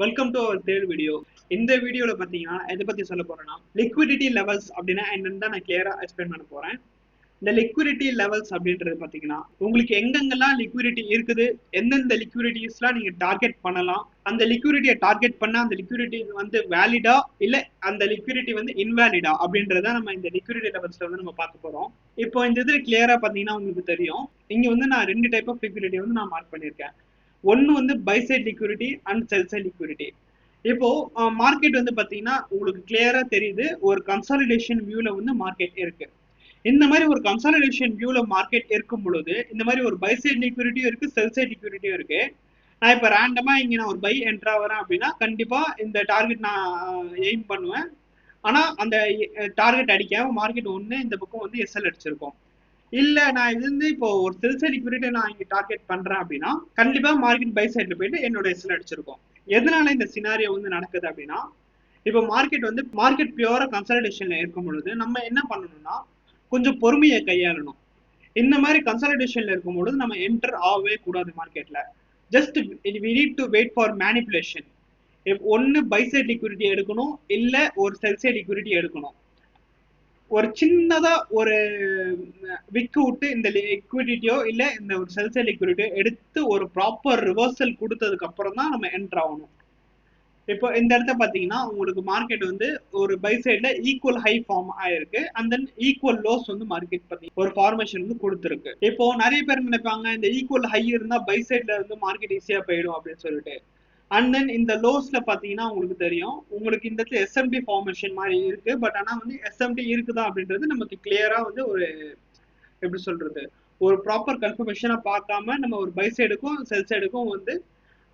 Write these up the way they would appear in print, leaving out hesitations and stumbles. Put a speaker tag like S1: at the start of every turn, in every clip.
S1: Welcome to our third video. இந்த வீடியோல பாத்தீங்கன்னா எதை பத்தி சொல்ல போறேன்னா லிக்விடிட்டி லெவல்ஸ் அப்படின்னா என்னன்னு தான் நான் கிளியரா எக்ஸ்பிளைன் பண்ண போறேன். இந்த லிக்விடிட்டி லெவல்ஸ் அப்படின்றது பாத்தீங்கன்னா உங்களுக்கு எங்கெங்கெல்லாம் லிக்விடிட்டி இருக்குது, எந்தெந்த லிக்விடிட்டிஸ்லாம் நீங்க டார்கெட் பண்ணலாம், அந்த லிக்விடிட்டியை டார்கெட் பண்ண அந்த லிக்விடிட்டி வந்து வேலிடா இல்ல அந்த லிக்விடிட்டி வந்து இன்வேலிடா அப்படின்றத நம்ம இந்த லிக்விடிட்டி லெவல்ஸ்ல வந்து நம்ம பார்க்க போறோம். இப்போ இந்த இதுல கிளியரா பாத்தீங்கன்னா உங்களுக்கு தெரியும், இங்க வந்து நான் ரெண்டு டைப் ஆஃப் லிக்விடிட்டி வந்து நான் மார்க் பண்ணியிருக்கேன். ஒன்னு வந்து buy side liquidity and sell side liquidity. இப்போ மார்க்கெட் வந்து பாத்தீங்கன்னா உங்களுக்கு கிளியரா தெரியுது, ஒரு கன்சாலிடேஷன் வியூல வந்து மார்க்கெட் இருக்கு. இந்த மாதிரி ஒரு கன்சாலிடேஷன் வியூல மார்க்கெட் இருக்கும் பொழுது இந்த மாதிரி ஒரு பை சைட் லிக்விடிட்டியும் இருக்கு, செல் சைட் லிக்விடிட்டியும் இருக்கு. நான் இப்ப ரேண்டமா இங்க நான் ஒரு பை என்ட்ரா வரேன் அப்படின்னா கண்டிப்பா இந்த டார்கெட் நான் எய்ம் பண்ணுவேன். ஆனா அந்த டார்கெட் அடிக்காம மார்க்கெட் ஒண்ணு இந்த பக்கம் வந்து எஸ்எல் அடிச்சிருக்கோம். இல்ல நான் இது வந்து இப்போ ஒரு செல் சைட் லிக்விடிட்டி நான் இங்க டார்கெட் பண்றேன் அப்படின்னா கண்டிப்பா மார்க்கெட் பை சைட்ல போயிட்டு என்னோட எஸ்எல் அடிச்சிருக்கோம். எதனால இந்த சினாரியோ வந்து நடக்குது அப்படின்னா, இப்போ மார்க்கெட் பியூரா கன்சாலிடேஷன்ல இருக்கும் பொழுது நம்ம என்ன பண்ணணும்னா கொஞ்சம் பொறுமையை கையாளணும். இந்த மாதிரி கன்சாலிடேஷன்ல இருக்கும் பொழுது நம்ம என்டர் ஆகவே கூடாது மார்க்கெட்ல. Just we need to wait for manipulation. ஒன்னு பை சைட் லிக்விடிட்டி எடுக்கணும், இல்ல ஒரு செல் சைட் லிக்விடிட்டி எடுக்கணும். ஒரு சின்னதா ஒரு விக்கு விட்டு இந்த லிக்விடிட்டியோ இல்ல இந்த ஒரு செல் சைட் லிக்விடிட்டியோ எடுத்து ஒரு ப்ராப்பர் ரிவர்சல் கொடுத்ததுக்கு அப்புறம் தான் நம்ம என்டர் ஆகணும். இப்போ இந்த இடத்த பாத்தீங்கன்னா உங்களுக்கு மார்க்கெட் வந்து ஒரு பை சைட்ல ஈக்குவல் ஹை ஃபார்ம் ஆயிருக்கு, அண்ட் தென் ஈக்குவல் லோஸ் வந்து மார்க்கெட் பத்தி ஒரு ஃபார்மேஷன் வந்து கொடுத்துருக்கு. இப்போ நிறைய பேர் நினைப்பாங்க இந்த ஈக்குவல் ஹை இருந்தா பை சைட்ல வந்து மார்க்கெட் ஈஸியா போயிடும் அப்படின்னு சொல்லிட்டு. அண்ட் தென் இந்த லோஸ்ல பாத்தீங்கன்னா உங்களுக்கு தெரியும், உங்களுக்கு இந்த இடத்துல எஸ்எம்டி ஃபார்மேஷன் மாதிரி இருக்கு. பட் ஆனா வந்து எஸ்எம்டி இருக்குதா அப்படின்றது நமக்கு கிளியரா வந்து ஒரு எப்படி சொல்றது, ஒரு ப்ராப்பர் கன்ஃபர்மேஷனா பார்க்காம நம்ம ஒரு பை சைடுக்கும் செல் சைடுக்கும் வந்து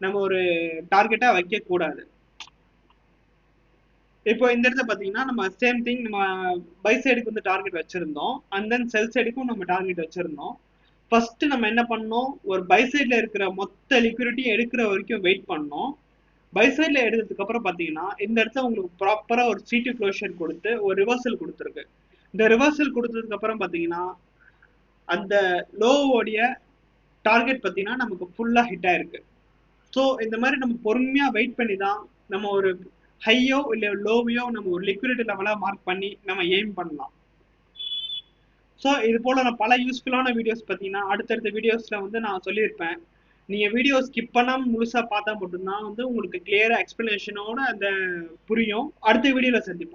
S1: நம்ம ஒரு டார்கெட்டா வைக்க கூடாது. இப்போ இந்த இடத்துல பாத்தீங்கன்னா நம்ம சேம் திங், நம்ம பை சைடுக்கு வந்து டார்கெட் வச்சிருந்தோம், அண்ட் தென் செல் சைடுக்கும் நம்ம டார்கெட் வச்சிருந்தோம். ஃபர்ஸ்ட் நம்ம என்ன பண்ணோம், ஒரு பை சைட்ல இருக்கிற மொத்த லிக்விடிட்டி எடுக்கிற வரைக்கும் வெயிட் பண்ணோம். பை சைட்ல எடுத்ததுக்கு அப்புறம் பாத்தீங்கன்னா இந்த இடத்துல உங்களுக்கு ப்ராப்பரா ஒரு சிடி க்ளோஷர் கொடுத்து ஒரு ரிவர்சல் கொடுத்துருக்கு. இந்த ரிவர்சல் கொடுத்ததுக்கு அப்புறம் பாத்தீங்கன்னா அந்த லோவோடைய டார்கெட் பாத்தீங்கன்னா நமக்கு ஃபுல்லா ஹிட் ஆயிருக்கு. ஸோ இந்த மாதிரி நம்ம பொறுமையா வெயிட் பண்ணி தான் நம்ம ஒரு ஹையோ இல்லை லோவையோ நம்ம ஒரு லிக்விடிட்டி லெவலாக மார்க் பண்ணி நம்ம எய்ம் பண்ணலாம். ஸோ இது போல நான் பல யூஸ்ஃபுல்லான வீடியோஸ் பார்த்தீங்கன்னா அடுத்தடுத்த வீடியோஸில் வந்து நான் சொல்லியிருப்பேன். நீங்கள் வீடியோ ஸ்கிப் பண்ணாமல் முழுசாக பார்த்தா மட்டும்தான் வந்து உங்களுக்கு கிளியராக எக்ஸ்பிளனேஷனோட அந்த புரியும். அடுத்த வீடியோவில் சந்திப்போம்.